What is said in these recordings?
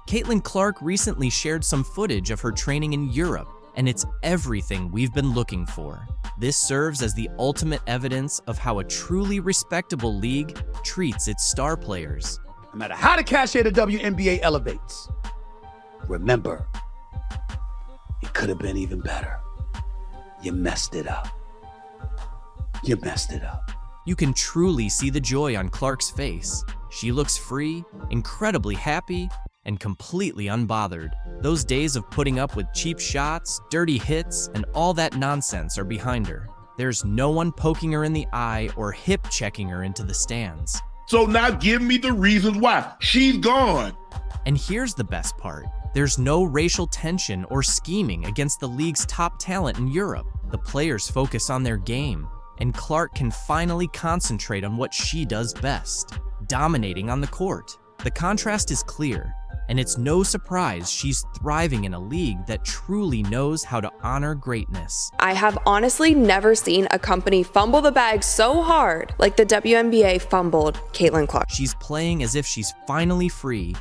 Caitlin Clark recently shared some footage of her training in Europe, and it's everything we've been looking for. This serves as the ultimate evidence of how a truly respectable league treats its star players. No matter how the cachet of the WNBA elevates, remember, it could have been even better. You messed it up. You messed it up. You can truly see the joy on Clark's face. She looks free, incredibly happy, and completely unbothered. Those days of putting up with cheap shots, dirty hits, and all that nonsense are behind her. There's no one poking her in the eye or hip-checking her into the stands. So now give me the reasons why. She's gone. And here's the best part. There's no racial tension or scheming against the league's top talent in Europe. The players focus on their game, and Clark can finally concentrate on what she does best, dominating on the court. The contrast is clear, and it's no surprise she's thriving in a league that truly knows how to honor greatness. I have honestly never seen a company fumble the bag so hard like the WNBA fumbled Caitlin Clark. She's playing as if she's finally free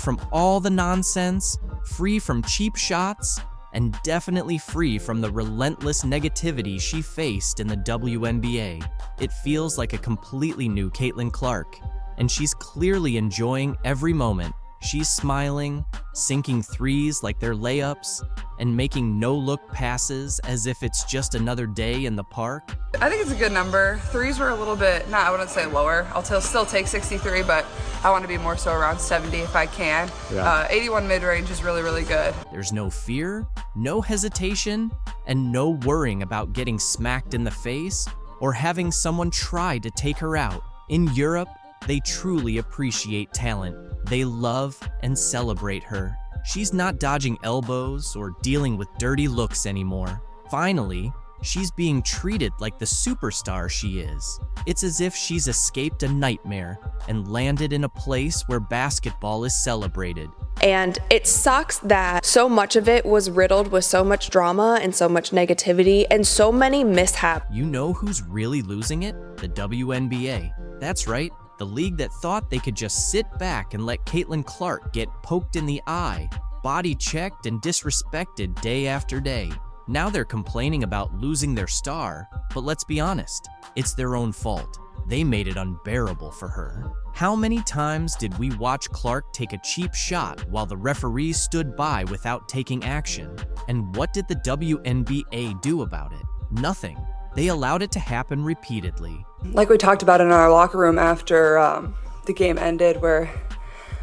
from all the nonsense, free from cheap shots, and definitely free from the relentless negativity she faced in the WNBA. It feels like a completely new Caitlin Clark, and she's clearly enjoying every moment. She's smiling, sinking threes like they're layups, and making no-look passes as if it's just another day in the park. I think it's a good number. Threes were a little bit, I wouldn't say lower. I'll still take 63, but I want to be more so around 70 if I can. Yeah. 81 mid-range is really, really good. There's no fear, no hesitation, and no worrying about getting smacked in the face or having someone try to take her out. In Europe, they truly appreciate talent. They love and celebrate her. She's not dodging elbows or dealing with dirty looks anymore. Finally, she's being treated like the superstar she is. It's as if she's escaped a nightmare and landed in a place where basketball is celebrated. And it sucks that so much of it was riddled with so much drama and so much negativity and so many mishaps. You know who's really losing it? The WNBA. That's right. The league that thought they could just sit back and let Caitlin Clark get poked in the eye, body checked and disrespected day after day. Now they're complaining about losing their star, but let's be honest, it's their own fault. They made it unbearable for her. How many times did we watch Clark take a cheap shot while the referees stood by without taking action? And what did the WNBA do about it? Nothing. They allowed it to happen repeatedly. Like we talked about in our locker room after the game ended, where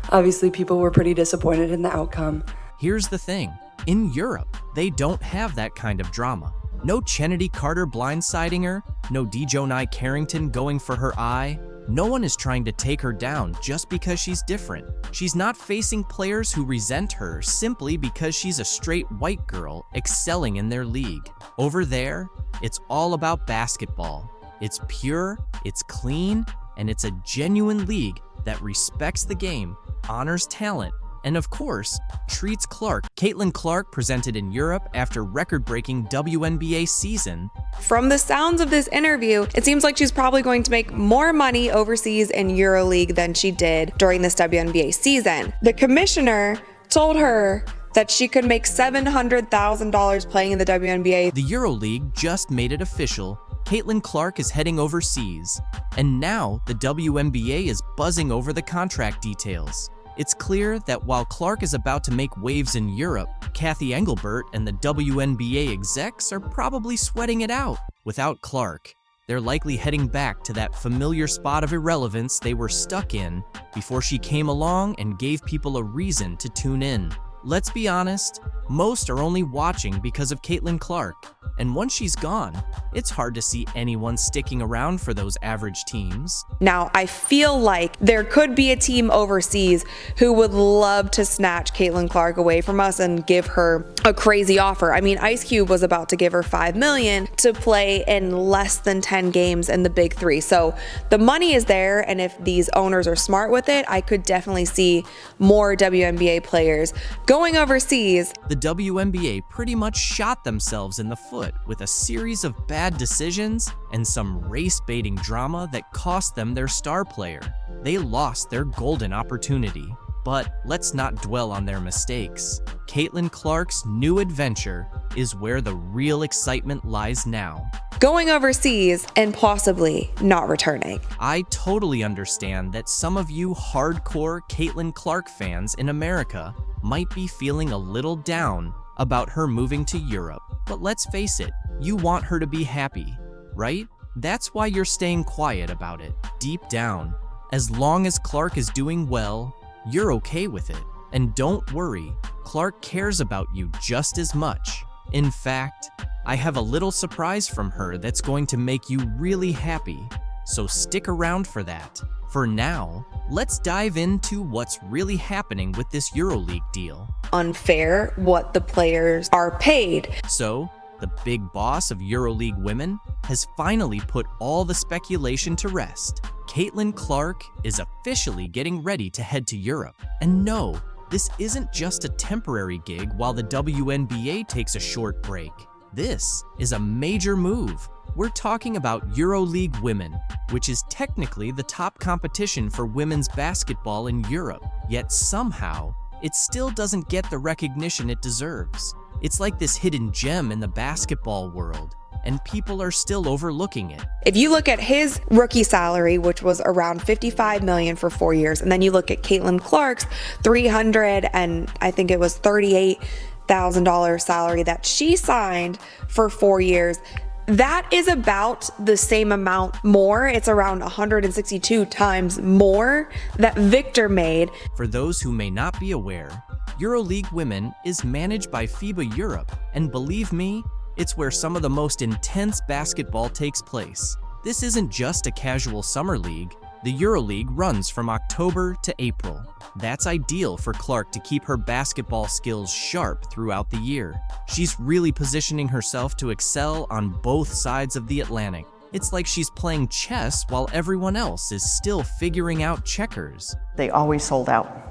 obviously people were pretty disappointed in the outcome. Here's the thing. In Europe, they don't have that kind of drama. No Chennedy Carter blindsiding her, no Dejonai Carrington going for her eye. No one is trying to take her down just because she's different. She's not facing players who resent her simply because she's a straight white girl excelling in their league. Over there, it's all about basketball. It's pure, it's clean, and it's a genuine league that respects the game, honors talent, and of course, treats Clark. Caitlin Clark presented in Europe after record-breaking WNBA season. From the sounds of this interview, it seems like she's probably going to make more money overseas in Euroleague than she did during this WNBA season. The commissioner told her that she could make $700,000 playing in the WNBA. The Euroleague just made it official. Caitlin Clark is heading overseas, and now the WNBA is buzzing over the contract details. It's clear that while Clark is about to make waves in Europe, Kathy Engelbert and the WNBA execs are probably sweating it out. Without Clark, they're likely heading back to that familiar spot of irrelevance they were stuck in before she came along and gave people a reason to tune in. Let's be honest, most are only watching because of Caitlin Clark, and once she's gone, it's hard to see anyone sticking around for those average teams. Now, I feel like there could be a team overseas who would love to snatch Caitlin Clark away from us and give her a crazy offer. I mean, Ice Cube was about to give her $5 million to play in less than 10 games in the Big Three. So the money is there, and if these owners are smart with it, I could definitely see more WNBA players going overseas. The WNBA pretty much shot themselves in the foot with a series of bad decisions and some race-baiting drama that cost them their star player. They lost their golden opportunity. But let's not dwell on their mistakes. Caitlin Clark's new adventure is where the real excitement lies now. Going overseas and possibly not returning. I totally understand that some of you hardcore Caitlin Clark fans in America might be feeling a little down about her moving to Europe. But let's face it, you want her to be happy, right? That's why you're staying quiet about it. Deep down, as long as Clark is doing well, you're okay with it. And don't worry, Clark cares about you just as much. In fact, I have a little surprise from her that's going to make you really happy, so stick around for that. For now, let's dive into what's really happening with this Euroleague deal. Unfair what the players are paid. So, the big boss of Euroleague women has finally put all the speculation to rest. Caitlin Clark is officially getting ready to head to Europe. And no, this isn't just a temporary gig while the WNBA takes a short break. This is a major move. We're talking about Euroleague Women, which is technically the top competition for women's basketball in Europe. Yet somehow, it still doesn't get the recognition it deserves. It's like this hidden gem in the basketball world, and people are still overlooking it. If you look at his rookie salary, which was around $55 million for 4 years, and then you look at Caitlin Clark's $300 and I think it was $38,000 salary that she signed for 4 years, that is about the same amount more. It's around 162 times more that Victor made. For those who may not be aware, Euroleague Women is managed by FIBA Europe, and believe me, it's where some of the most intense basketball takes place. This isn't just a casual summer league. The Euroleague runs from October to April. That's ideal for Clark to keep her basketball skills sharp throughout the year. She's really positioning herself to excel on both sides of the Atlantic. It's like she's playing chess while everyone else is still figuring out checkers. They always sold out.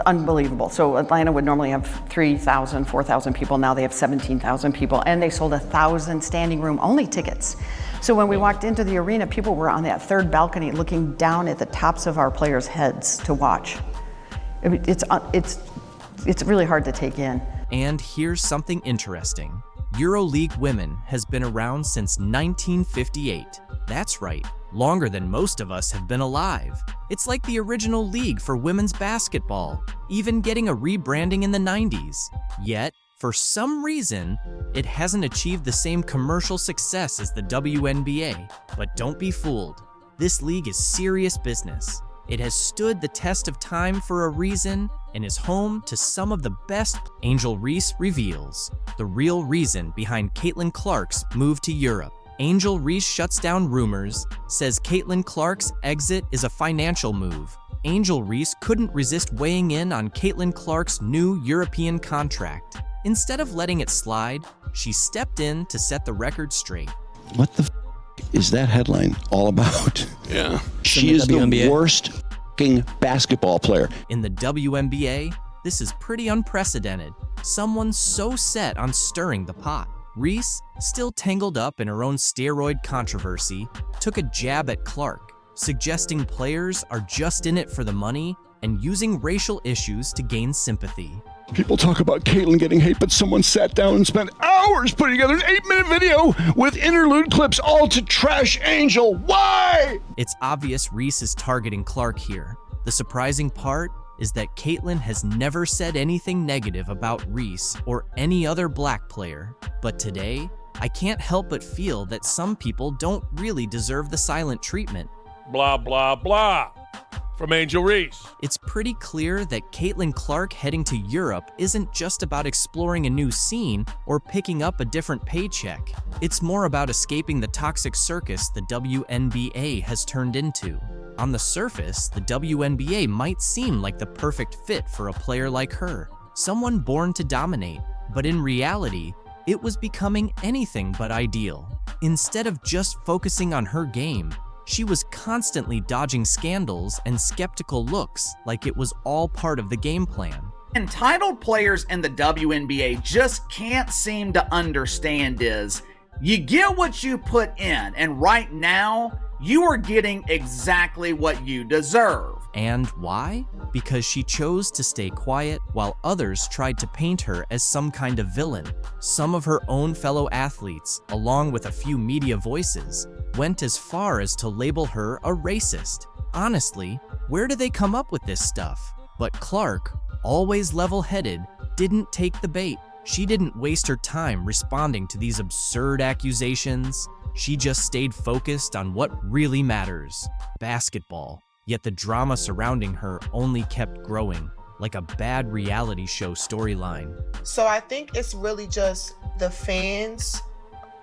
Unbelievable. So Atlanta would normally have 3,000, 4,000 people. Now they have 17,000 people, and they sold 1,000 standing room only tickets. So when we walked into the arena, people were on that third balcony looking down at the tops of our players' heads to watch. It's really hard to take in. And here's something interesting. Euroleague Women has been around since 1958. That's right, longer than most of us have been alive. It's like the original league for women's basketball, even getting a rebranding in the 90s. Yet, for some reason, it hasn't achieved the same commercial success as the WNBA. But don't be fooled. This league is serious business. It has stood the test of time for a reason and is home to some of the best. Angel Reese reveals the real reason behind Caitlin Clark's move to Europe. Angel Reese shuts down rumors, says Caitlin Clark's exit is a financial move. Angel Reese couldn't resist weighing in on Caitlin Clark's new European contract. Instead of letting it slide, she stepped in to set the record straight. What the is that headline all about? Yeah. She is the worst basketball player. In the WNBA, this is pretty unprecedented. Someone so set on stirring the pot. Reese, still tangled up in her own steroid controversy, took a jab at Clark, suggesting players are just in it for the money and using racial issues to gain sympathy. People talk about Caitlin getting hate, but someone sat down and spent hours putting together an 8-minute video with interlude clips all to trash Angel. Why? It's obvious Reese is targeting Clark here. The surprising part is that Caitlin has never said anything negative about Reese or any other black player. But today, I can't help but feel that some people don't really deserve the silent treatment. Blah, blah, blah. From Angel Reese. It's pretty clear that Caitlin Clark heading to Europe isn't just about exploring a new scene or picking up a different paycheck. It's more about escaping the toxic circus the WNBA has turned into. On the surface, the WNBA might seem like the perfect fit for a player like her, someone born to dominate, but in reality, it was becoming anything but ideal. Instead of just focusing on her game, she was constantly dodging scandals and skeptical looks like it was all part of the game plan. Entitled players in the WNBA just can't seem to understand is, you get what you put in, and right now, you are getting exactly what you deserve. And why? Because she chose to stay quiet while others tried to paint her as some kind of villain. Some of her own fellow athletes, along with a few media voices, went as far as to label her a racist. Honestly, where do they come up with this stuff? But Clark, always level-headed, didn't take the bait. She didn't waste her time responding to these absurd accusations. She just stayed focused on what really matters: basketball. Yet the drama surrounding her only kept growing, like a bad reality show storyline. So I think it's really just the fans,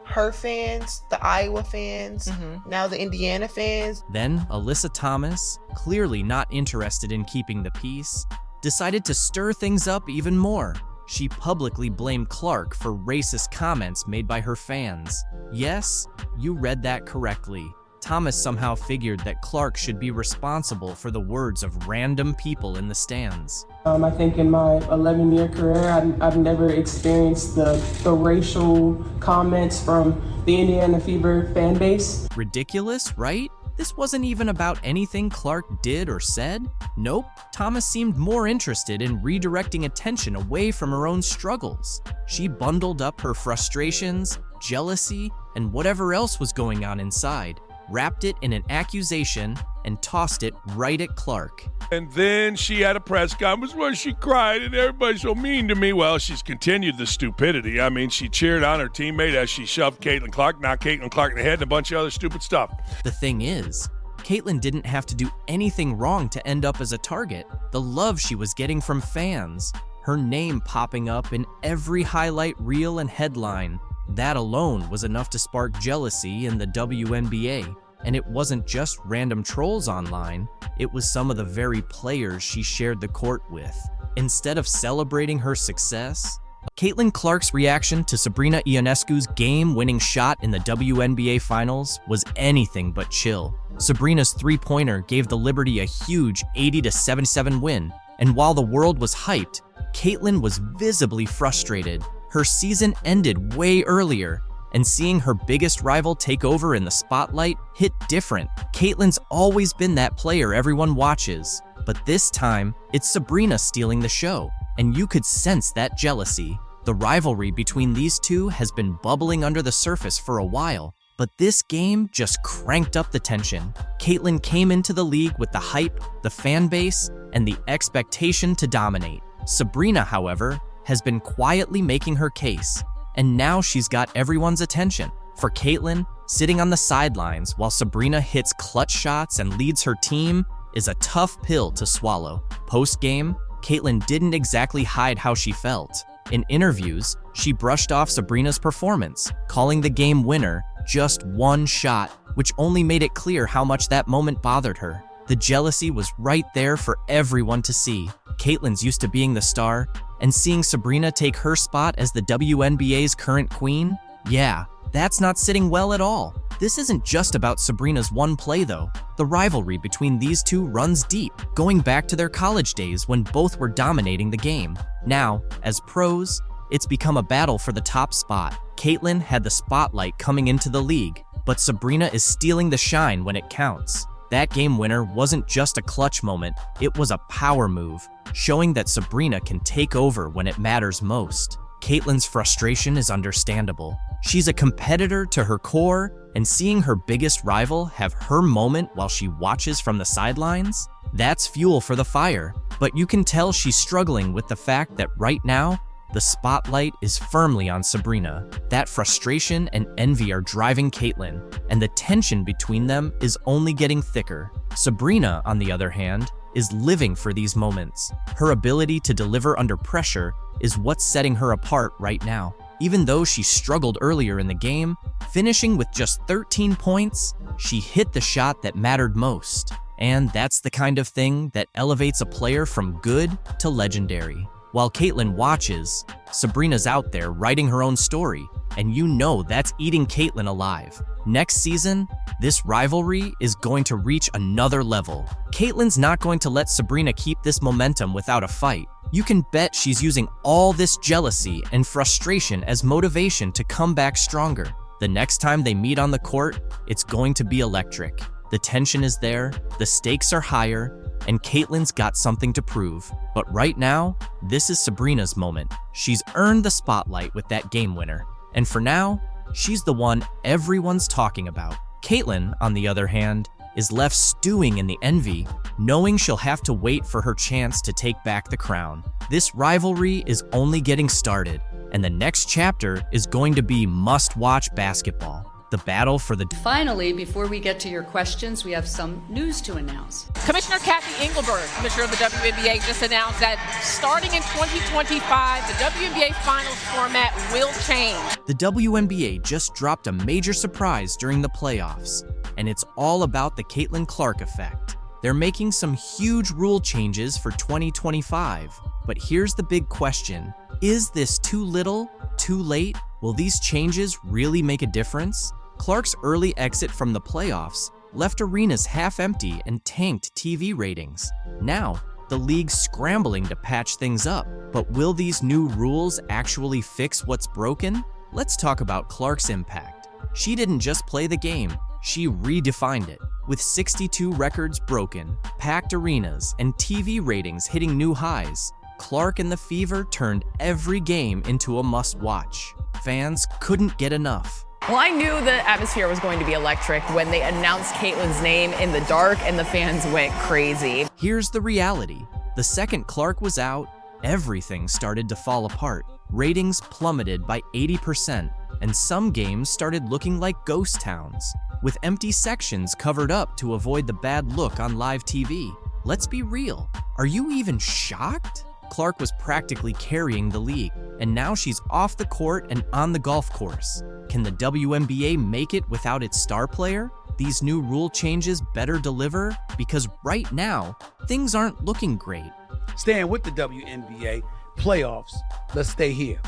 her fans, the Iowa fans, now the Indiana fans. Then Alyssa Thomas, clearly not interested in keeping the peace, decided to stir things up even more. She publicly blamed Clark for racist comments made by her fans. Yes, you read that correctly. Thomas somehow figured that Clark should be responsible for the words of random people in the stands. I think in my 11-year career, I've never experienced the racial comments from the Indiana Fever fan base. Ridiculous, right? This wasn't even about anything Clark did or said. Nope, Thomas seemed more interested in redirecting attention away from her own struggles. She bundled up her frustrations, jealousy, and whatever else was going on inside, wrapped it in an accusation, and tossed it right at Clark. And then she had a press conference where she cried and everybody's so mean to me. Well, she's continued the stupidity. I mean, she cheered on her teammate as she shoved Caitlin Clark, knocked Caitlin Clark in the head, and a bunch of other stupid stuff. The thing is, Caitlin didn't have to do anything wrong to end up as a target. The love she was getting from fans, her name popping up in every highlight reel and headline, that alone was enough to spark jealousy in the WNBA. And it wasn't just random trolls online, it was some of the very players she shared the court with. Instead of celebrating her success, Caitlin Clark's reaction to Sabrina Ionescu's game-winning shot in the WNBA Finals was anything but chill. Sabrina's three-pointer gave the Liberty a huge 80-77 win, and while the world was hyped, Caitlin was visibly frustrated. Her season ended way earlier, and seeing her biggest rival take over in the spotlight hit different. Caitlin's always been that player everyone watches, but this time, it's Sabrina stealing the show, and you could sense that jealousy. The rivalry between these two has been bubbling under the surface for a while, but this game just cranked up the tension. Caitlin came into the league with the hype, the fan base, and the expectation to dominate. Sabrina, however, has been quietly making her case, and now she's got everyone's attention. For Caitlin, sitting on the sidelines while Sabrina hits clutch shots and leads her team is a tough pill to swallow. Post-game, Caitlin didn't exactly hide how she felt. In interviews, she brushed off Sabrina's performance, calling the game winner just one shot, which only made it clear how much that moment bothered her. The jealousy was right there for everyone to see. Caitlin's used to being the star, and seeing Sabrina take her spot as the WNBA's current queen? Yeah, that's not sitting well at all. This isn't just about Sabrina's one play though. The rivalry between these two runs deep, going back to their college days when both were dominating the game. Now, as pros, it's become a battle for the top spot. Caitlin had the spotlight coming into the league, but Sabrina is stealing the shine when it counts. That game winner wasn't just a clutch moment, it was a power move, showing that Sabrina can take over when it matters most. Caitlin's frustration is understandable. She's a competitor to her core, and seeing her biggest rival have her moment while she watches from the sidelines, that's fuel for the fire. But you can tell she's struggling with the fact that right now, the spotlight is firmly on Sabrina. That frustration and envy are driving Caitlin, and the tension between them is only getting thicker. Sabrina, on the other hand, is living for these moments. Her ability to deliver under pressure is what's setting her apart right now. Even though she struggled earlier in the game, finishing with just 13 points, she hit the shot that mattered most. And that's the kind of thing that elevates a player from good to legendary. While Caitlin watches, Sabrina's out there writing her own story, and you know that's eating Caitlin alive. Next season, this rivalry is going to reach another level. Caitlin's not going to let Sabrina keep this momentum without a fight. You can bet she's using all this jealousy and frustration as motivation to come back stronger. The next time they meet on the court, it's going to be electric. The tension is there, the stakes are higher, and Caitlyn's got something to prove. But right now, this is Sabrina's moment. She's earned the spotlight with that game winner. And for now, she's the one everyone's talking about. Caitlyn, on the other hand, is left stewing in the envy, knowing she'll have to wait for her chance to take back the crown. This rivalry is only getting started, and the next chapter is going to be must-watch basketball. The battle for the... Finally, before we get to your questions, we have some news to announce. Commissioner Kathy Engelbert, Commissioner of the WNBA, just announced that starting in 2025, the WNBA Finals format will change. The WNBA just dropped a major surprise during the playoffs, and it's all about the Caitlin Clark effect. They're making some huge rule changes for 2025, but here's the big question. Is this too little, too late? Will these changes really make a difference? Clark's early exit from the playoffs left arenas half empty and tanked TV ratings. Now, the league's scrambling to patch things up. But will these new rules actually fix what's broken? Let's talk about Clark's impact. She didn't just play the game, she redefined it. With 62 records broken, packed arenas, and TV ratings hitting new highs, Clark and the Fever turned every game into a must-watch. Fans couldn't get enough. Well, I knew the atmosphere was going to be electric when they announced Caitlyn's name in the dark and the fans went crazy. Here's the reality. The second Clark was out, everything started to fall apart. Ratings plummeted by 80%, and some games started looking like ghost towns, with empty sections covered up to avoid the bad look on live TV. Let's be real. Are you even shocked? Clark was practically carrying the league, and now she's off the court and on the golf course. Can the WNBA make it without its star player? These new rule changes better deliver? Because right now, things aren't looking great. Staying with the WNBA playoffs, let's stay here.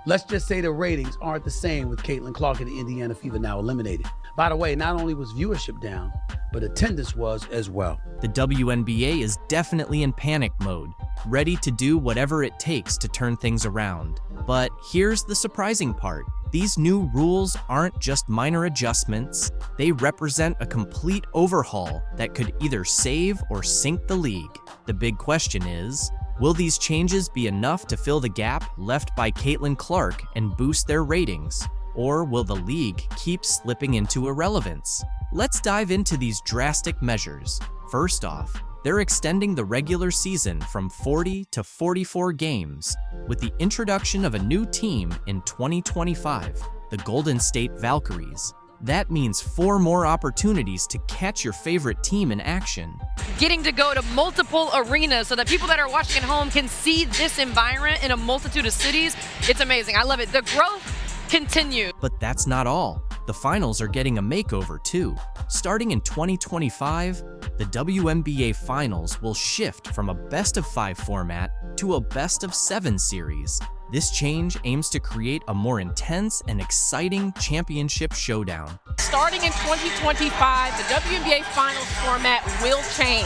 Let's just say the ratings aren't the same with Caitlin Clark and the Indiana Fever now eliminated. By the way, not only was viewership down, but attendance was as well. The WNBA is definitely in panic mode, ready to do whatever it takes to turn things around. But here's the surprising part. These new rules aren't just minor adjustments, they represent a complete overhaul that could either save or sink the league. The big question is, will these changes be enough to fill the gap left by Caitlin Clark and boost their ratings? Or will the league keep slipping into irrelevance? Let's dive into these drastic measures. First off, they're extending the regular season from 40 to 44 games, with the introduction of a new team in 2025, the Golden State Valkyries. That means 4 more opportunities to catch your favorite team in action. Getting to go to multiple arenas so that people that are watching at home can see this environment in a multitude of cities. It's amazing. I love it. The growth continues. But that's not all. The finals are getting a makeover too. Starting in 2025, the WNBA Finals will shift from a best-of-5 format to a best-of-7 series. This change aims to create a more intense and exciting championship showdown. Starting in 2025, the WNBA Finals format will change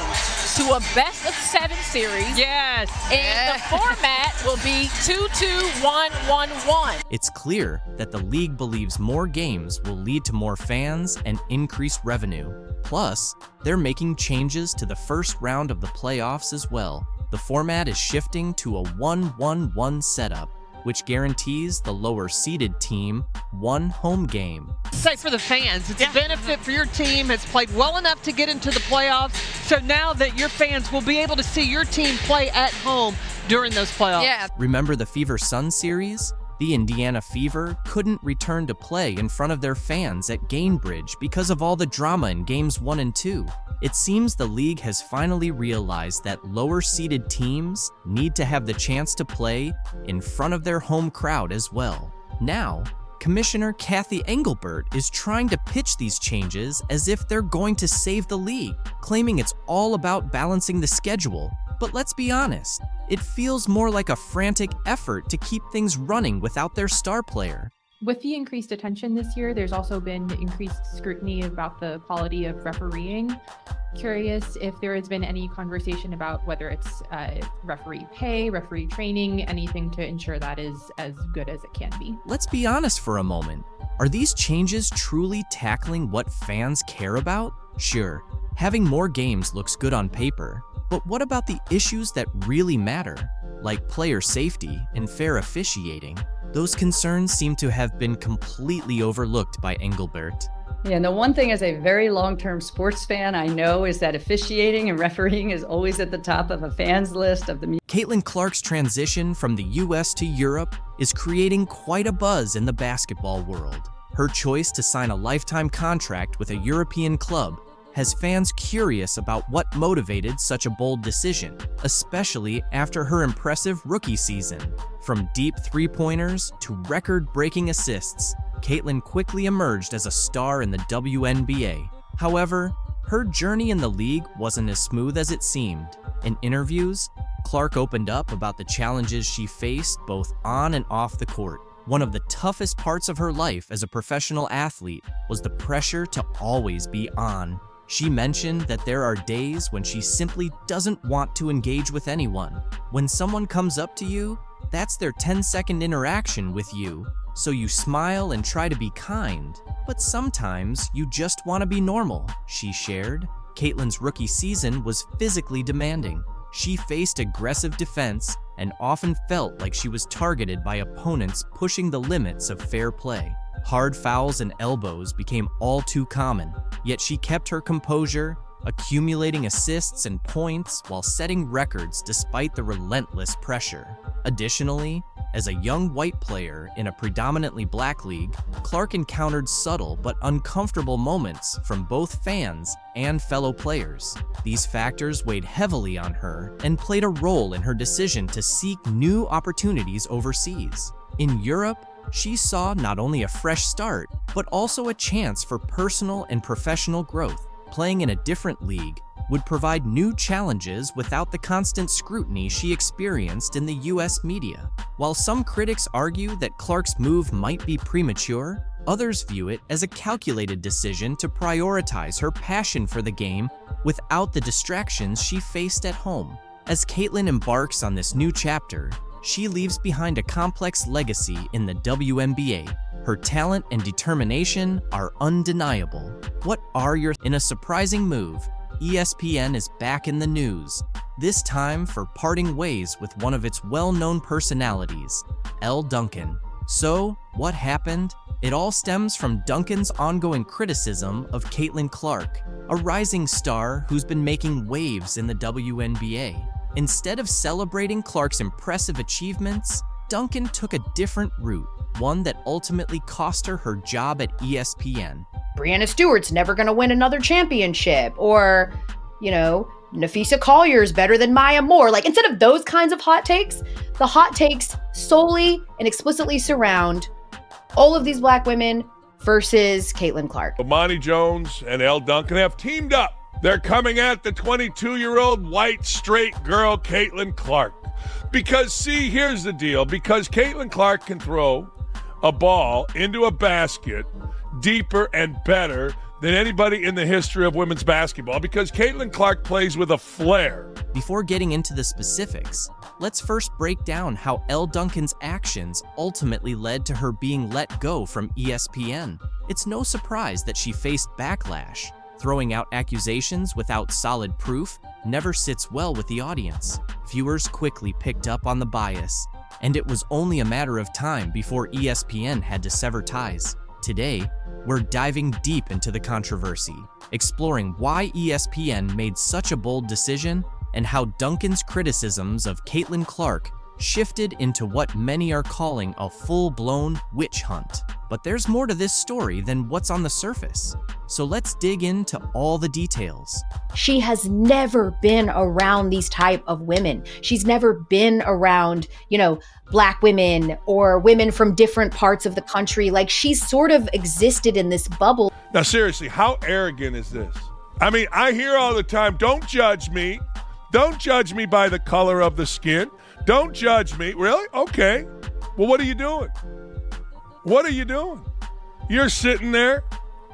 to a best-of-7 series. Yes. And the format will be 2-2-1-1-1. It's clear that the league believes more games will lead to more fans and increased revenue. Plus, they're making changes to the first round of the playoffs as well. The format is shifting to a 1-1-1 setup, which guarantees the lower-seeded team one home game. Say for the fans, it's a benefit for your team. Has played well enough to get into the playoffs. So now that your fans will be able to see your team play at home during those playoffs. Yeah. Remember the Fever Sun series? The Indiana Fever couldn't return to play in front of their fans at Gainbridge because of all the drama in Games 1 and 2. It seems the league has finally realized that lower-seeded teams need to have the chance to play in front of their home crowd as well. Now, Commissioner Kathy Engelbert is trying to pitch these changes as if they're going to save the league, claiming it's all about balancing the schedule. But let's be honest, it feels more like a frantic effort to keep things running without their star player. With the increased attention this year, there's also been increased scrutiny about the quality of refereeing. Curious if there has been any conversation about whether it's referee pay, referee training, anything to ensure that is as good as it can be. Let's be honest for a moment. Are these changes truly tackling what fans care about? Sure, having more games looks good on paper, But what about the issues that really matter, like player safety and fair officiating? Those concerns seem to have been completely overlooked by Engelbert. Yeah, and the one thing as a very long-term sports fan I know is that officiating and refereeing is always at the top of a fan's list of the... Caitlin Clark's transition from the US to Europe is creating quite a buzz in the basketball world. Her choice to sign a lifetime contract with a European club has fans curious about what motivated such a bold decision, especially after her impressive rookie season. From deep three-pointers to record-breaking assists, Caitlin quickly emerged as a star in the WNBA. However, her journey in the league wasn't as smooth as it seemed. In interviews, Clark opened up about the challenges she faced both on and off the court. One of the toughest parts of her life as a professional athlete was the pressure to always be on. She mentioned that there are days when she simply doesn't want to engage with anyone. When someone comes up to you, that's their 10-second interaction with you. So you smile and try to be kind, but sometimes you just want to be normal, she shared. Caitlin's rookie season was physically demanding. She faced aggressive defense and often felt like she was targeted by opponents pushing the limits of fair play. Hard fouls and elbows became all too common, yet she kept her composure, accumulating assists and points while setting records despite the relentless pressure. Additionally, as a young white player in a predominantly black league, Clark encountered subtle but uncomfortable moments from both fans and fellow players. These factors weighed heavily on her and played a role in her decision to seek new opportunities overseas. In Europe, she saw not only a fresh start, but also a chance for personal and professional growth. Playing in a different league would provide new challenges without the constant scrutiny she experienced in the US media. While some critics argue that Clark's move might be premature, others view it as a calculated decision to prioritize her passion for the game without the distractions she faced at home. As Caitlin embarks on this new chapter, she leaves behind a complex legacy in the WNBA. Her talent and determination are undeniable. What are your... In a surprising move, ESPN is back in the news, this time for parting ways with one of its well-known personalities, Elle Duncan. So, what happened? It all stems from Duncan's ongoing criticism of Caitlin Clark, a rising star who's been making waves in the WNBA. Instead of celebrating Clark's impressive achievements, Duncan took a different route, one that ultimately cost her her job at ESPN. Breanna Stewart's never going to win another championship, or, Nafisa Collier's better than Maya Moore. Like, instead of those kinds of hot takes, the hot takes solely and explicitly surround all of these black women versus Caitlin Clark. Amani Jones and Elle Duncan have teamed up. They're coming at the 22-year-old white straight girl, Caitlin Clark. Because, see, here's the deal. Because Caitlin Clark can throw a ball into a basket deeper and better than anybody in the history of women's basketball. Because Caitlin Clark plays with a flair. Before getting into the specifics, let's first break down how Elle Duncan's actions ultimately led to her being let go from ESPN. It's no surprise that she faced backlash. Throwing out accusations without solid proof never sits well with the audience. Viewers quickly picked up on the bias, and it was only a matter of time before ESPN had to sever ties. Today, we're diving deep into the controversy, exploring why ESPN made such a bold decision and how Duncan's criticisms of Caitlin Clark shifted into what many are calling a full-blown witch hunt. But there's more to this story than what's on the surface. So let's dig into all the details. She has never been around these type of women. She's never been around, black women or women from different parts of the country. Like, she's sort of existed in this bubble. Now, seriously, how arrogant is this? I mean, I hear all the time, don't judge me. Don't judge me by the color of the skin. Don't judge me. Really? Okay. Well, what are you doing? What are you doing? You're sitting there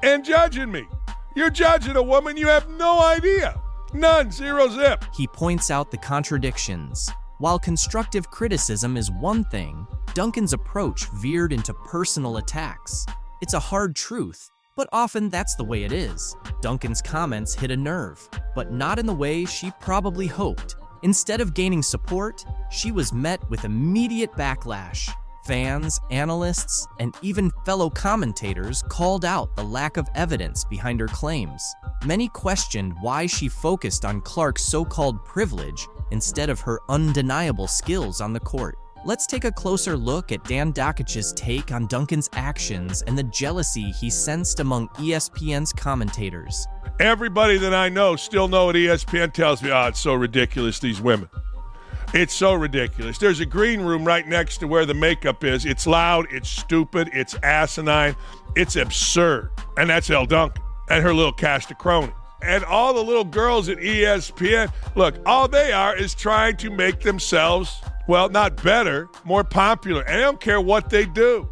and judging me. You're judging a woman you have no idea. None. Zero zip. He points out the contradictions. While constructive criticism is one thing, Duncan's approach veered into personal attacks. It's a hard truth, But often that's the way it is. Duncan's comments hit a nerve, but not in the way she probably hoped. Instead of gaining support, she was met with immediate backlash. Fans, analysts, and even fellow commentators called out the lack of evidence behind her claims. Many questioned why she focused on Clark's so-called privilege instead of her undeniable skills on the court. Let's take a closer look at Dan Dakic's take on Duncan's actions and the jealousy he sensed among ESPN's commentators. Everybody that I know still know what ESPN tells me. It's so ridiculous, these women. It's so ridiculous. There's a green room right next to where the makeup is. It's loud, it's stupid, it's asinine, it's absurd. And that's Elle Duncan and her little cast of cronies. And all the little girls at ESPN, look, all they are is trying to make themselves, well, not better, more popular. And they don't care what they do.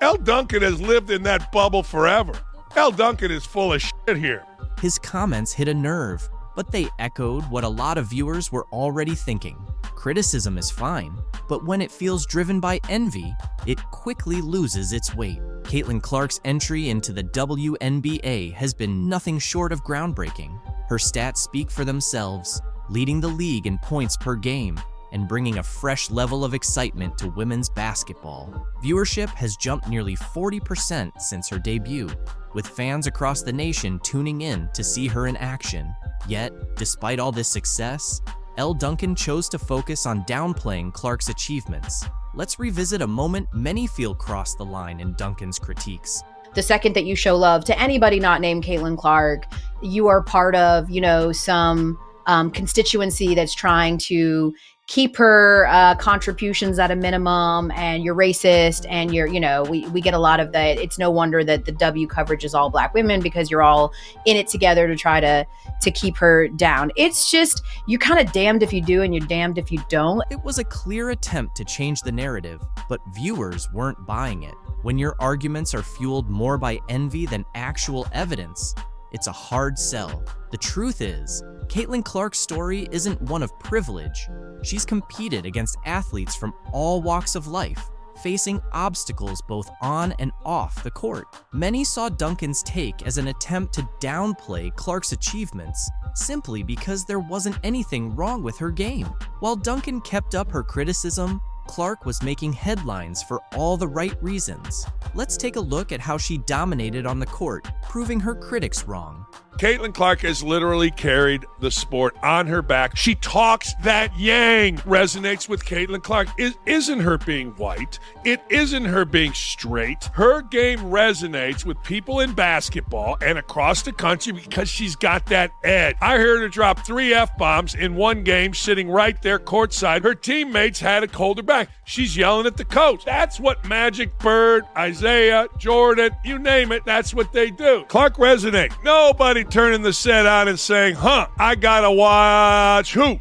Elle Duncan has lived in that bubble forever. Elle Duncan is full of shit here. His comments hit a nerve, but they echoed what a lot of viewers were already thinking. Criticism is fine, but when it feels driven by envy, it quickly loses its weight. Caitlin Clark's entry into the WNBA has been nothing short of groundbreaking. Her stats speak for themselves, leading the league in points per game and bringing a fresh level of excitement to women's basketball. Viewership has jumped nearly 40% since her debut, with fans across the nation tuning in to see her in action. Yet, despite all this success, Elle Duncan chose to focus on downplaying Clark's achievements. Let's revisit a moment many feel crossed the line in Duncan's critiques. The second that you show love to anybody not named Caitlin Clark, you are part of, some constituency that's trying to keep her contributions at a minimum, and you're racist, and we get a lot of that. It's no wonder that the W coverage is all Black women, because you're all in it together to try to keep her down. It's just, you're kind of damned if you do and you're damned if you don't. It was a clear attempt to change the narrative, but viewers weren't buying it. When your arguments are fueled more by envy than actual evidence, it's a hard sell. The truth is, Caitlin Clark's story isn't one of privilege. She's competed against athletes from all walks of life, facing obstacles both on and off the court. Many saw Duncan's take as an attempt to downplay Clark's achievements simply because there wasn't anything wrong with her game. While Duncan kept up her criticism, Clark was making headlines for all the right reasons. Let's take a look at how she dominated on the court, proving her critics wrong. Caitlin Clark has literally carried the sport on her back. She talks that yang. Resonates with Caitlin Clark. It isn't her being white. It isn't her being straight. Her game resonates with people in basketball and across the country because she's got that edge. I heard her drop 3 F-bombs in one game sitting right there courtside. Her teammates had to hold her back. She's yelling at the coach. That's what Magic, Bird, Isaiah, Jordan, you name it, that's what they do. Clark resonates. Nobody turning the set on and saying, I gotta watch who?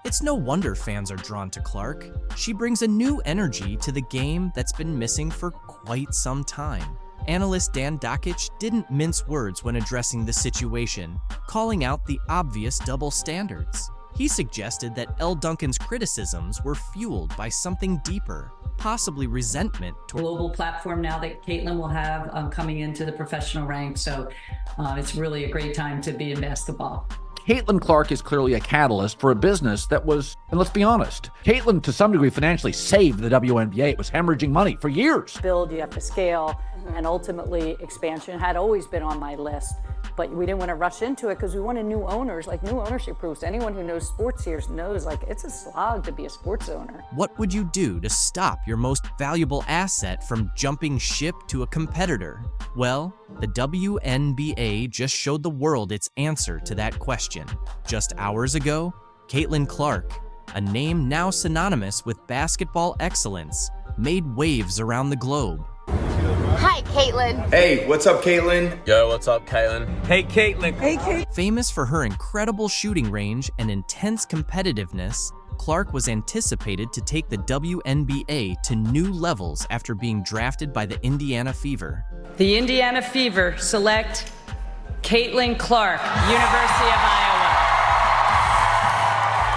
It's no wonder fans are drawn to Clark. She brings a new energy to the game that's been missing for quite some time. Analyst Dan Dakic didn't mince words when addressing the situation, calling out the obvious double standards. He suggested that Elle Duncan's criticisms were fueled by something deeper, possibly resentment toward global platform now that Caitlin will have coming into the professional ranks. So it's really a great time to be in basketball. Caitlin Clark is clearly a catalyst for a business that was, and let's be honest, Caitlin to some degree financially saved the WNBA. It was hemorrhaging money for years. Build, you have to scale, and ultimately expansion had always been on my list. But we didn't want to rush into it because we wanted new owners, like new ownership groups. Anyone who knows sports here knows, like, it's a slog to be a sports owner. What would you do to stop your most valuable asset from jumping ship to a competitor? Well, the WNBA just showed the world its answer to that question. Just hours ago, Caitlin Clark, a name now synonymous with basketball excellence, made waves around the globe. Hi, Caitlin. Hey, what's up, Caitlin? Yo, what's up, Caitlin? Hey, Caitlin. Hey, Caitlin. Famous for her incredible shooting range and intense competitiveness, Clark was anticipated to take the WNBA to new levels after being drafted by the Indiana Fever. The Indiana Fever select Caitlin Clark, University of Iowa.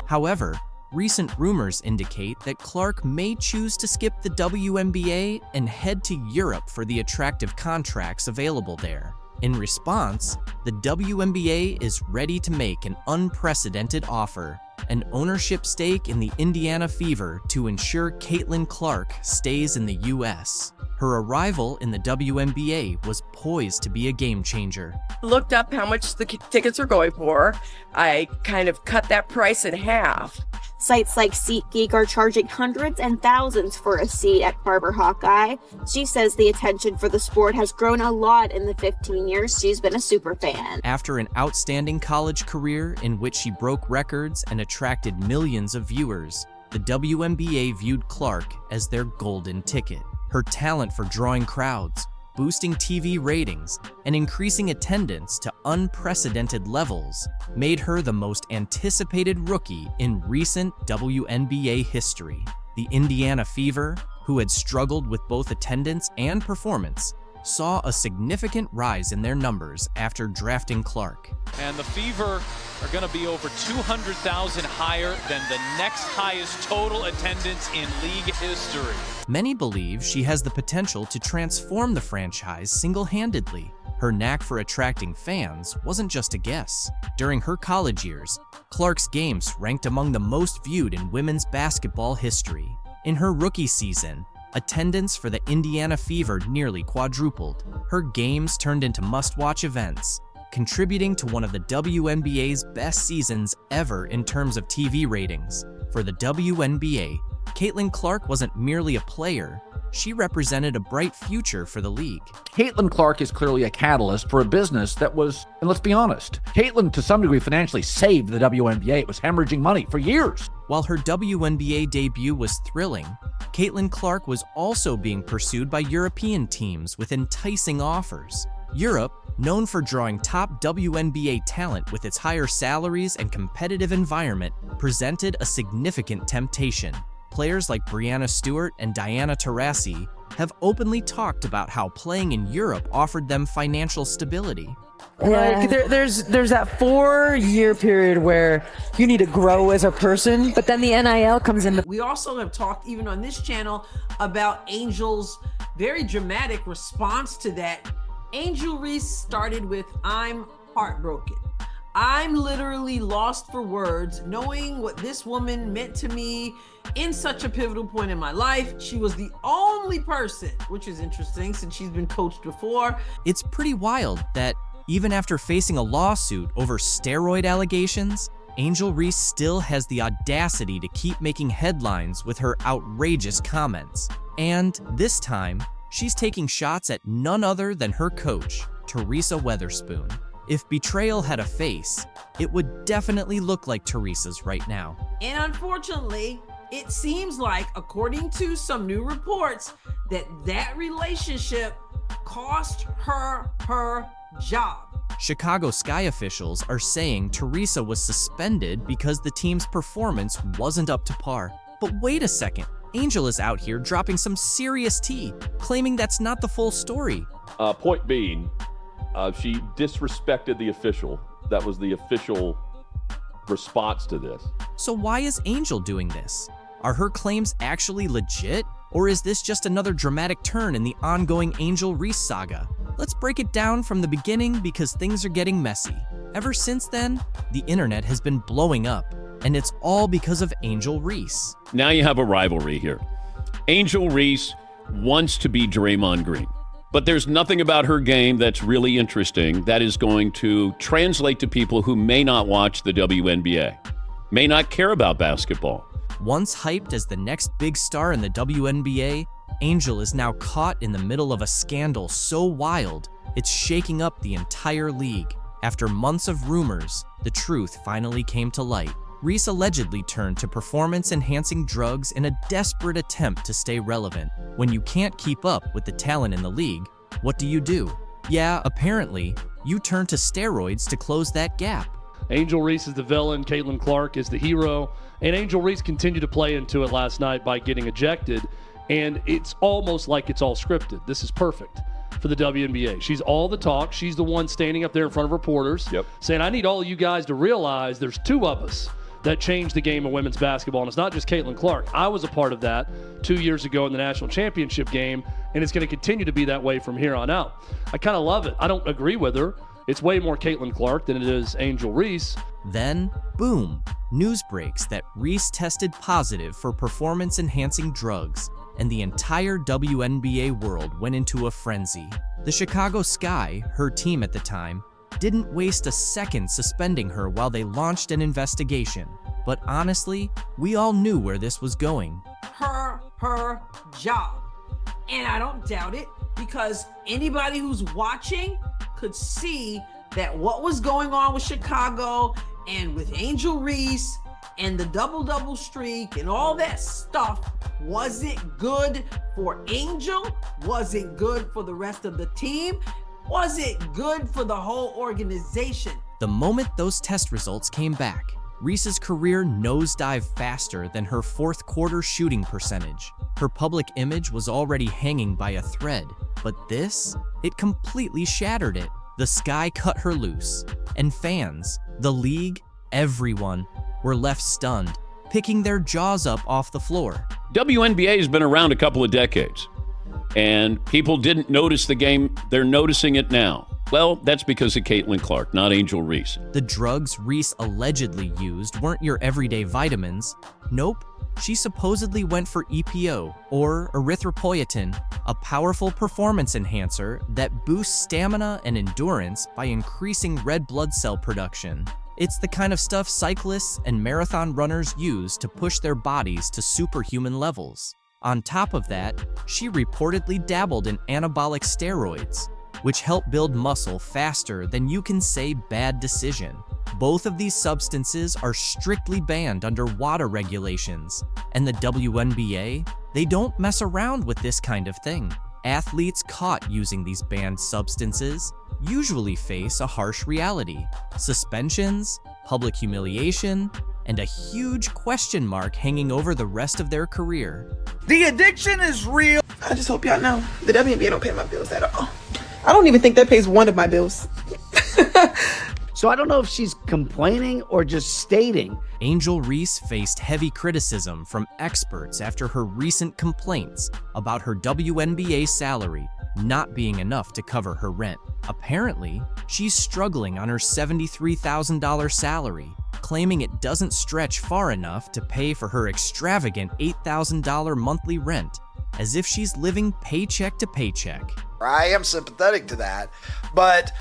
However, recent rumors indicate that Clark may choose to skip the WNBA and head to Europe for the attractive contracts available there. In response, the WNBA is ready to make an unprecedented offer, an ownership stake in the Indiana Fever to ensure Caitlin Clark stays in the U.S. Her arrival in the WNBA was poised to be a game changer. Looked up how much the tickets are going for. I kind of cut that price in half. Sites like SeatGeek are charging hundreds and thousands for a seat at Barber Hawkeye. She says the attention for the sport has grown a lot in the 15 years she's been a super fan. After an outstanding college career in which she broke records and attracted millions of viewers, the WNBA viewed Clark as their golden ticket. Her talent for drawing crowds, boosting TV ratings, and increasing attendance to unprecedented levels made her the most anticipated rookie in recent WNBA history. The Indiana Fever, who had struggled with both attendance and performance, saw a significant rise in their numbers after drafting Clark. And the Fever are going to be over 200,000 higher than the next highest total attendance in league history. Many believe she has the potential to transform the franchise single-handedly. Her knack for attracting fans wasn't just a guess. During her college years, Clark's games ranked among the most viewed in women's basketball history. In her rookie season, attendance for the Indiana Fever nearly quadrupled. Her games turned into must-watch events, contributing to one of the WNBA's best seasons ever in terms of TV ratings. For the WNBA, Caitlin Clark wasn't merely a player, she represented a bright future for the league. Caitlin Clark is clearly a catalyst for a business that was, and let's be honest, Caitlin to some degree financially saved the WNBA. It was hemorrhaging money for years. While her WNBA debut was thrilling, Caitlin Clark was also being pursued by European teams with enticing offers. Europe, known for drawing top WNBA talent with its higher salaries and competitive environment, presented a significant temptation. Players like Breanna Stewart and Diana Taurasi have openly talked about how playing in Europe offered them financial stability. Like there's that 4-year period where you need to grow as a person, but then the NIL comes in. We also have talked even on this channel about Angel's very dramatic response to that. Angel Reese started with, "I'm heartbroken. I'm literally lost for words, knowing what this woman meant to me in such a pivotal point in my life. She was the only person," which is interesting since she's been coached before. It's pretty wild that even after facing a lawsuit over steroid allegations, Angel Reese still has the audacity to keep making headlines with her outrageous comments. And this time, she's taking shots at none other than her coach, Teresa Weatherspoon. If betrayal had a face, it would definitely look like Teresa's right now. And unfortunately, it seems like, according to some new reports, that relationship cost her her job. Chicago Sky officials are saying Teresa was suspended because the team's performance wasn't up to par. But wait a second, Angel is out here dropping some serious tea, claiming that's not the full story. Point being, she disrespected the official. That was the official response to this. So why is Angel doing this? Are her claims actually legit? Or is this just another dramatic turn in the ongoing Angel Reese saga? Let's break it down from the beginning because things are getting messy. Ever since then, the internet has been blowing up, and it's all because of Angel Reese. Now you have a rivalry here. Angel Reese wants to be Draymond Green. But there's nothing about her game that's really interesting that is going to translate to people who may not watch the WNBA, may not care about basketball. Once hyped as the next big star in the WNBA, Angel is now caught in the middle of a scandal so wild, it's shaking up the entire league. After months of rumors, the truth finally came to light. Reese allegedly turned to performance-enhancing drugs in a desperate attempt to stay relevant. When you can't keep up with the talent in the league, what do? Yeah, apparently, you turn to steroids to close that gap. Angel Reese is the villain, Caitlin Clark is the hero, and Angel Reese continued to play into it last night by getting ejected, and it's almost like it's all scripted. This is perfect for the WNBA. She's all the talk. She's the one standing up there in front of reporters saying, "I need all of you guys to realize there's two of us. that changed the game of women's basketball. And it's not just Caitlin Clark. I was a part of that 2 years ago in the national championship game, and it's going to continue to be that way from here on out. I kind of love it. I don't agree with her. It's way more Caitlin Clark than it is Angel Reese. Then, boom, news breaks that Reese tested positive for performance-enhancing drugs, and the entire WNBA world went into a frenzy. The Chicago Sky, her team at the time, didn't waste a second suspending her while they launched an investigation. But honestly, we all knew where this was going. Her job. And I don't doubt it, because anybody who's watching could see that what was going on with Chicago and with Angel Reese and the double-double streak and all that stuff wasn't good for Angel, wasn't good for the rest of the team, wasn't good for the whole organization. The moment those test results came back, Reese's career nosedived faster than her fourth quarter shooting percentage. Her public image was already hanging by a thread, but this, it completely shattered it. The Sky cut her loose, and fans, the league, everyone were left stunned, picking their jaws up off the floor. WNBA has been around a couple of decades, and people didn't notice the game. They're noticing it now. Well, that's because of Caitlin Clark, not Angel Reese. The drugs Reese allegedly used weren't your everyday vitamins. Nope, she supposedly went for EPO, or erythropoietin, a powerful performance enhancer that boosts stamina and endurance by increasing red blood cell production. It's the kind of stuff cyclists and marathon runners use to push their bodies to superhuman levels. On top of that, she reportedly dabbled in anabolic steroids, which help build muscle faster than you can say bad decision. Both of these substances are strictly banned under WADA regulations, and the WNBA, they don't mess around with this kind of thing. Athletes caught using these banned substances usually face a harsh reality: suspensions, public humiliation, and a huge question mark hanging over the rest of their career. The addiction is real. I just hope y'all know the WNBA don't pay my bills at all. I don't even think that pays one of my bills. So I don't know if she's complaining or just stating. Angel Reese faced heavy criticism from experts after her recent complaints about her WNBA salary not being enough to cover her rent. Apparently, she's struggling on her $73,000 salary, claiming it doesn't stretch far enough to pay for her extravagant $8,000 monthly rent, as if she's living paycheck to paycheck. I am sympathetic to that, but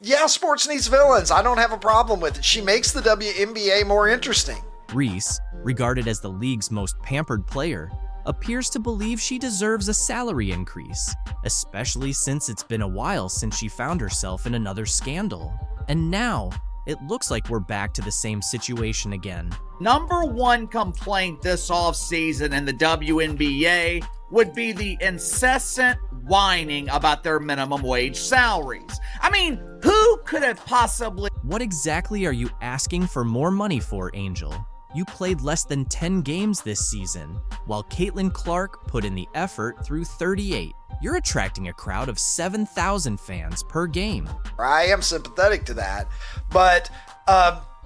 yeah, sports needs villains. I don't have a problem with it. She makes the WNBA more interesting. Reese, regarded as the league's most pampered player, appears to believe she deserves a salary increase, especially since it's been a while since she found herself in another scandal. And now, it looks like we're back to the same situation again. Number one complaint this offseason in the WNBA would be the incessant whining about their minimum wage salaries. I mean, who could have possibly... What exactly are you asking for more money for, Angel? You played less than 10 games this season, while Caitlin Clark put in the effort through 38. You're attracting a crowd of 7,000 fans per game. I am sympathetic to that, but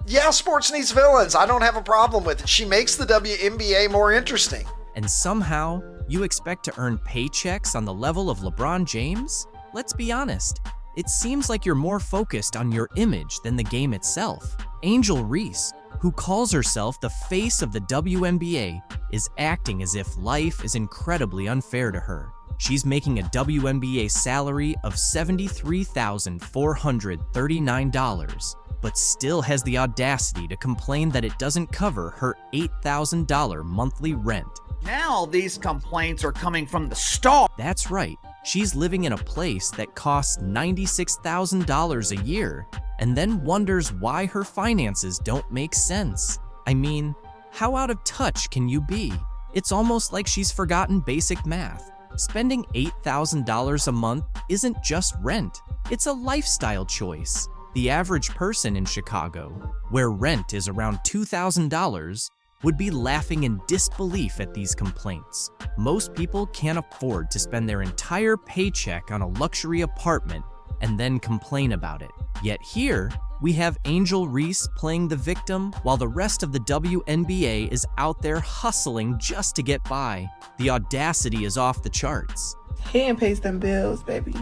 yeah, sports needs villains. I don't have a problem with it. She makes the WNBA more interesting. And somehow, you expect to earn paychecks on the level of LeBron James? Let's be honest, it seems like you're more focused on your image than the game itself. Angel Reese, who calls herself the face of the WNBA, is acting as if life is incredibly unfair to her. She's making a WNBA salary of $73,439, but still has the audacity to complain that it doesn't cover her $8,000 monthly rent. Now these complaints are coming from the star. That's right. She's living in a place that costs $96,000 a year, and then wonders why her finances don't make sense. I mean, how out of touch can you be? It's almost like she's forgotten basic math. Spending $8,000 a month isn't just rent, it's a lifestyle choice. The average person in Chicago, where rent is around $2,000, would be laughing in disbelief at these complaints. Most people can't afford to spend their entire paycheck on a luxury apartment and then complain about it. Yet here, we have Angel Reese playing the victim while the rest of the WNBA is out there hustling just to get by. The audacity is off the charts. Hand pays them bills, baby.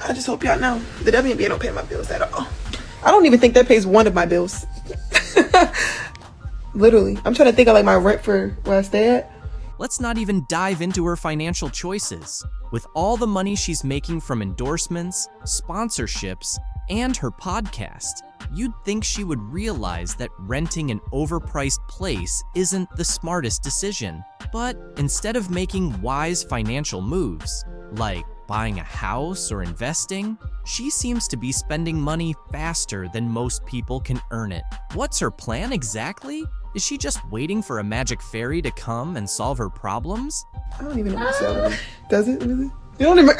I just hope y'all know the WNBA don't pay my bills at all. I don't even think that pays one of my bills. Literally. I'm trying to think of like my rent for where I stay at. Let's not even dive into her financial choices. With all the money she's making from endorsements, sponsorships, and her podcast, you'd think she would realize that renting an overpriced place isn't the smartest decision. But instead of making wise financial moves, like buying a house or investing, she seems to be spending money faster than most people can earn it. What's her plan exactly? Is she just waiting for a magic fairy to come and solve her problems? I don't even know what salary does it. Really? You don't even.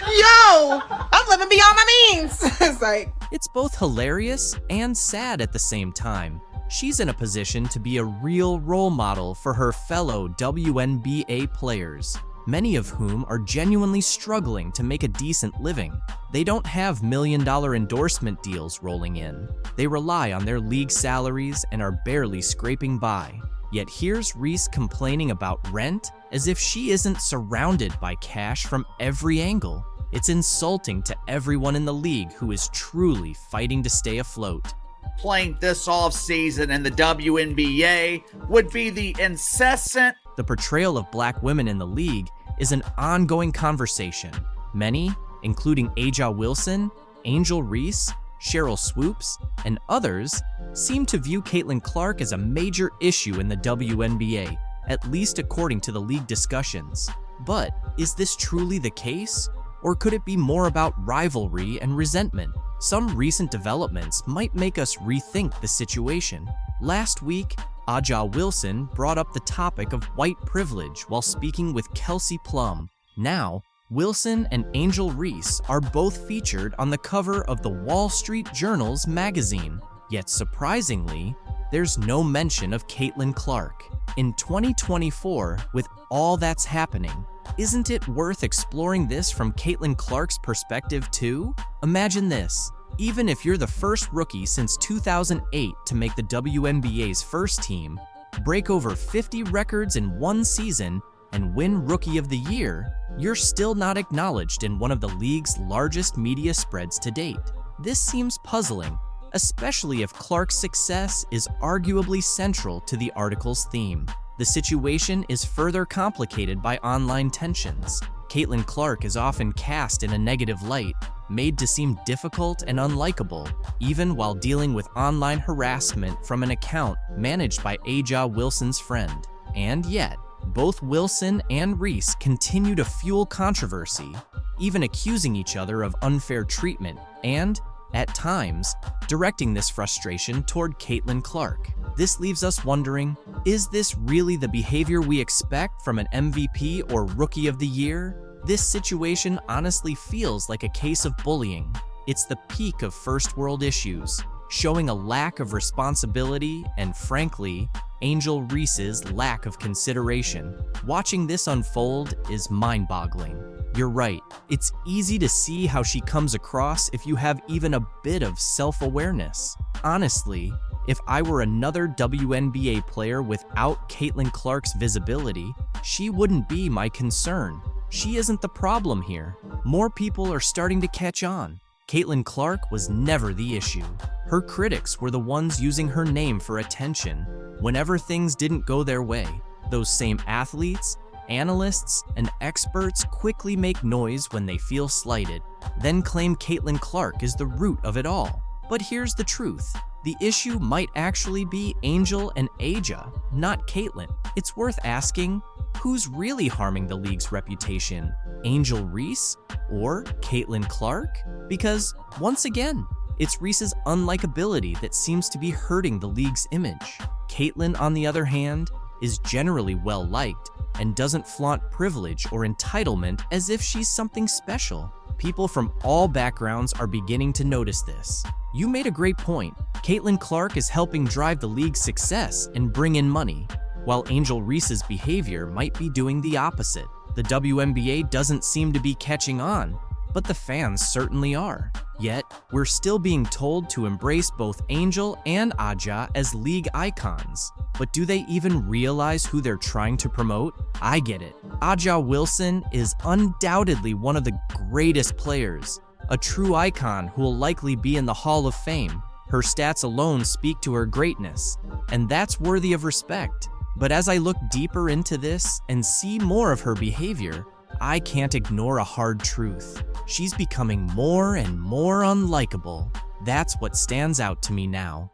Yo, I'm living beyond my means. It's like it's both hilarious and sad at the same time. She's in a position to be a real role model for her fellow WNBA players, many of whom are genuinely struggling to make a decent living. They don't have million-dollar endorsement deals rolling in. They rely on their league salaries and are barely scraping by. Yet here's Reese complaining about rent as if she isn't surrounded by cash from every angle. It's insulting to everyone in the league who is truly fighting to stay afloat. Playing this off-season in the WNBA would be the incessant. The portrayal of black women in the league is an ongoing conversation. Many, including Aja Wilson, Angel Reese, Cheryl Swoops, and others, seem to view Caitlin Clark as a major issue in the WNBA, at least according to the league discussions. But is this truly the case? Or could it be more about rivalry and resentment? Some recent developments might make us rethink the situation. Last week, Aja Wilson brought up the topic of white privilege while speaking with Kelsey Plum. Now, Wilson and Angel Reese are both featured on the cover of the Wall Street Journal's magazine. Yet surprisingly, there's no mention of Caitlin Clark. In 2024, with all that's happening, isn't it worth exploring this from Caitlin Clark's perspective too? Imagine this. Even if you're the first rookie since 2008 to make the WNBA's first team, break over 50 records in one season, and win Rookie of the Year, you're still not acknowledged in one of the league's largest media spreads to date. This seems puzzling, especially if Clark's success is arguably central to the article's theme. The situation is further complicated by online tensions. Caitlin Clark is often cast in a negative light, made to seem difficult and unlikable, even while dealing with online harassment from an account managed by Aja Wilson's friend. And yet, both Wilson and Reese continue to fuel controversy, even accusing each other of unfair treatment and, at times, directing this frustration toward Caitlin Clark. This leaves us wondering, is this really the behavior we expect from an MVP or Rookie of the Year? This situation honestly feels like a case of bullying. It's the peak of first world issues, showing a lack of responsibility and, frankly, Angel Reese's lack of consideration. Watching this unfold is mind-boggling. You're right, it's easy to see how she comes across if you have even a bit of self-awareness. Honestly, if I were another WNBA player without Caitlin Clark's visibility, she wouldn't be my concern. She isn't the problem here. More people are starting to catch on. Caitlin Clark was never the issue. Her critics were the ones using her name for attention whenever things didn't go their way. Those same athletes, analysts, and experts quickly make noise when they feel slighted, then claim Caitlin Clark is the root of it all. But here's the truth. The issue might actually be Angel and Aja, not Caitlin. It's worth asking, who's really harming the league's reputation? Angel Reese or Caitlin Clark? Because, once again, it's Reese's unlikability that seems to be hurting the league's image. Caitlin, on the other hand, is generally well-liked and doesn't flaunt privilege or entitlement as if she's something special. People from all backgrounds are beginning to notice this. You made a great point. Caitlin Clark is helping drive the league's success and bring in money, while Angel Reese's behavior might be doing the opposite. The WNBA doesn't seem to be catching on, but the fans certainly are. Yet, we're still being told to embrace both Angel and Aja as league icons. But do they even realize who they're trying to promote? I get it. Aja Wilson is undoubtedly one of the greatest players, a true icon who will likely be in the Hall of Fame. Her stats alone speak to her greatness, and that's worthy of respect. But as I look deeper into this and see more of her behavior, I can't ignore a hard truth. She's becoming more and more unlikable. That's what stands out to me now.